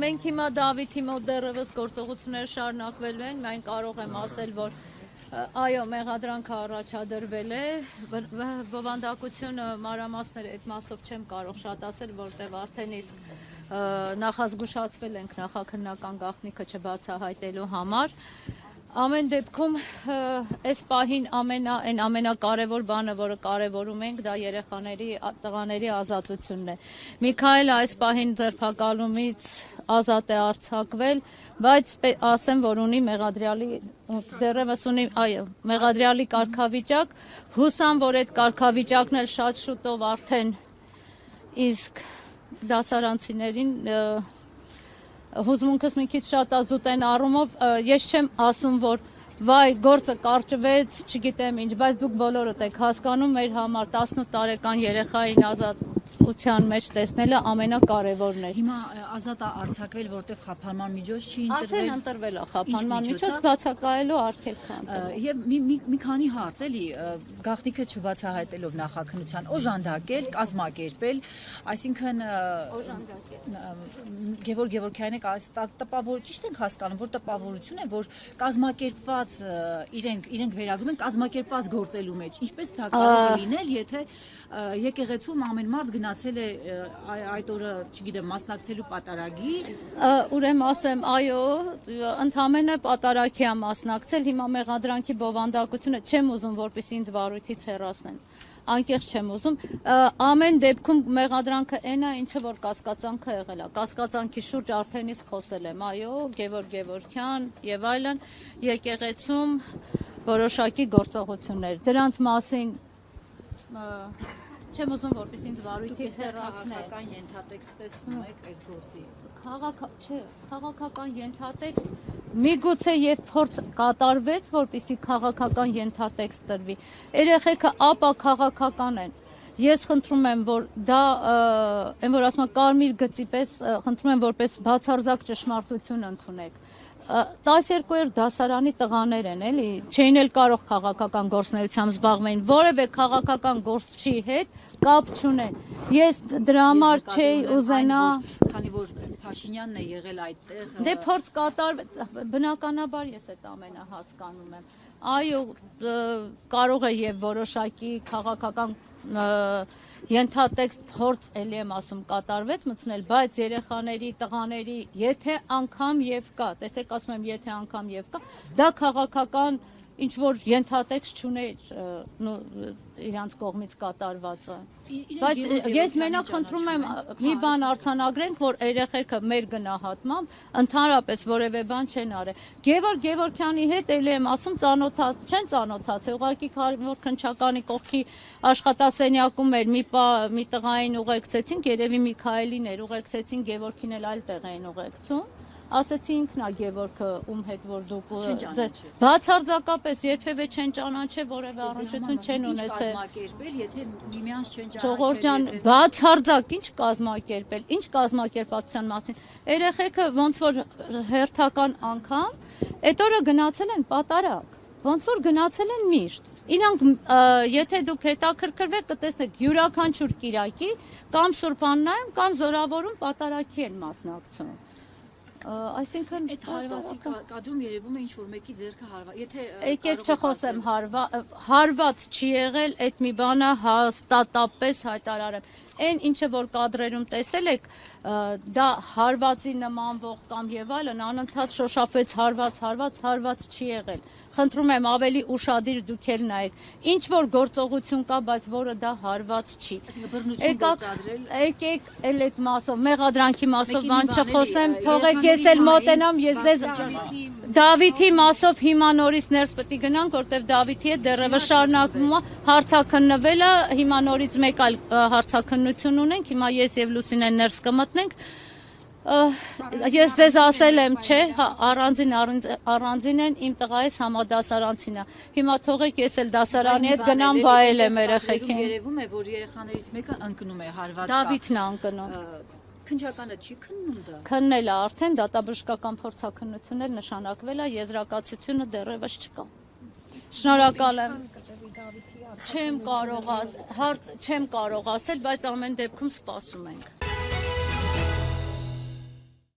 մենք հիմա Դավիթի մոտ դեռևս գործողությունները շարունակվելու են, մենք կարող եմ ասել, որ այո, մեղադրանքը առաջադրվել է, բովանդակությունը մանրամասները այդ մասով չեմ կարող շատ ասել, որտեղ արդեն իսկ նախազգուշացվել ենք նախաքննական գաղտնիքը չբացահայտելու համար։ Ամեն դեպքում այս պահին ամենակարևոր բանը, որը կարևորում ենք, դա երեխաների, տղաների ազատությունն է։ Միքայելը այս պահին ձերբակալումից ազատ է արձակվել, բայց ասեմ, որ ունի դեռևս ունի, այո, մեղադրյալի կարգավիճակ, հուսամ, որ այդ կարգավիճակն էլ շատ շուտով արդեն իսկ դասարանցիներին հուզմունքս մի քիչ շատ ազուտ են առումով, ես չեմ ասում, որ վայ, գործը կարճվեց, չգիտեմ ինչ, բայց դուք բոլորդ եք հասկանում, մեր համար 18 տարեկան երեխային ազատության մեջ տեսնելը ամենակարևորն է։ Հիմա ազատ է արձակվել, որտեղ խափանման միջոց չի ընտրվել։ Արդեն ընտրվել է խափանման միջոց, բացակայելու արգելք է ընտրվել։ Եվ մի քանի հարց էլի, գաղտնիքը չբացահայտելով նախաքննության, օժանդակել, կազմակերպել, այսինքն Գևորգ Գևորգյանը տպավոր, ճիշտ ենք հասկանում, որ տպավորություն է, որ կազմակերպված իրենք վերագրում են կազմակերպված գործելու մեջ, ինչպես դա կարող է լինել, եթե եկեղեցում ամեն մարդ գնացել է այդ օրը, չգիտեմ, մասնակցելու պատարագի։ Ուրեմն ասեմ, այո, ընդամենը պատարագի է մասնակցել, հիմա մեղադրանքի բովանդակությունը չեմ ուզում, որպեսզի ինձ վարույթից հեռացնեն։ Անկեղծ չեմ ուզում, ամեն դեպքում մեղադրանքը այն է, ինչը որ կասկածանքը եղել է, կասկածանքի շուրջ արդեն իսկ խոսել եմ, այո, Գևորգ Գևորգյան եւ այլն, եկեղեցում որոշակի գործողություններ, դրանց մասին չեմ ուզում, որպես ինձ վարույթից հեռացնեն։ Քաղաքական ենթատեքստ տեսնում եք այս գործի։ Քաղաքական ենթատեքստ միգուցե եւ փորձ կատարվեց, որպեսզի քաղաքական ենթատեքստ տրվի։ Երեխեքը ապա քաղաքական են։ Ես խնդրում եմ, որ դա այն որ ասում եմ կարմիր գծի պես խնդրում եմ որպես բացարձակ ճշմարտություն ընդունեք։ 12 դասարանի տղաներ են, էլի, չէին էլ կարող քաղաքական գործունեությամբ զբաղվեն, որևէ քաղաքական գործչի հետ կապ չունեն։ Ես դրա համար չէի ուզենա, քանի որ Փաշինյանն է եղել այդտեղ։ Դե փորձ բնականաբար ես այդ ամենը հասկանում եմ։ Այո, կարող է եւ որոշակի քաղաքական ենթատեքստ փորձ էլի եմ ասում կատարվեց մտցնել, բայց երեխաների, տղաների, եթե անգամ եւ կա, տեսեք ասում եմ, եթե անգամ եւ կա, դա քաղաքական ինչ որ ենթատեքստ չուներ իրանց կողմից կատարվածը։ Բայց ես մենակ խնդրում եմ մի բան արձանագրենք, որ երեխեքը մեր գնահատմամբ ընդհանրապես որևէ բան չեն արել։ Գևորգ Գևորգյանի հետ էլի եմ ասում չեն ծանոթացել, ուղղակի որ քննչականի կողքի աշխատասենյակում էր մի տղային ուղեկցեցին, երևի Միքայելին էր ուղեկցեցին, Գևորգին էլ այլ տեղ էին ուղեկցում։ Ասեցի ինքն է Գևորգը, ում հետ որ դուք բացարձակապես երբևէ չեն ճանաչել, որևէ առնչություն չեն ունեցել։ Կազմակերպել, եթե միմյանց չեն ճանաչել։ Ժողովուրդ ջան, բացարձակ ինչ կազմակերպել, ինչ կազմակերպվածության մասին։ Երեխեքը ոնց որ հերթական անգամ այդ օրը գնացել են պատարագ, ոնց որ գնացել են միշտ։ Իրանք եթե դուք հետաքրքրվեք կտեսնեք յուրաքանչյուր կիրակի կամ Սուրբաննայում կամ Զորավորում պատարագի են մասնակցում։ Այսինքն այդ հարվածի կադրում երևում է ինչ որ մեկի ձեռքը հարված։ Եթե եկեք չխոսեմ հարված չի եղել, այդ մի բանը հաստատապես հայտարարեմ։ Այն ինչը որ կադրերում տեսել եք, դա հարվածի նմանվող կամ եւ այլն անընդհատ շոշափեց հարված չի եղել։ Խնդրում եմ ավելի ուշադիր դուք էլ նայեք։ Ինչ որ գործողություն կա, բայց որը դա հարված չի։ Եկեք էլ այդ մասով, մեղադրանքի մասով բան չխոսեմ, թողեք ես էլ մոտենամ, ես ձեզ Դավիթի մասով հիմա նորից ներս պետք է գնանք, որտեվ Դավիթի հետ դեռևս շարունակվում է հարցաքննվելը, հիմա նորից մեկ այլ հարցաքննություն ունենք, հիմա ես եւ Լուսինեն ներս կմտնենք։ Ես ձեզ ասել եմ, չէ, առանձին են իմ տղայիս համադասարանցին է։ Հիմա թողեք ես էլ դասարանի հետ գնամ վայելեմ երեխեքին։ Երևում է, որ երեխաներից մեկը ընկնում է հարված կա։ Դավիթն է ընկնում։ Քննչականը չի քննում դա։ Քննել է արդեն, դատաբժշկական փորձաքննություններ նշանակվել է, եզրակացությունը դեռևս չկա։ Շնորհակալ եմ։ Չեմ կարող ասել, բայց ամեն դեպքում սպասում ենք։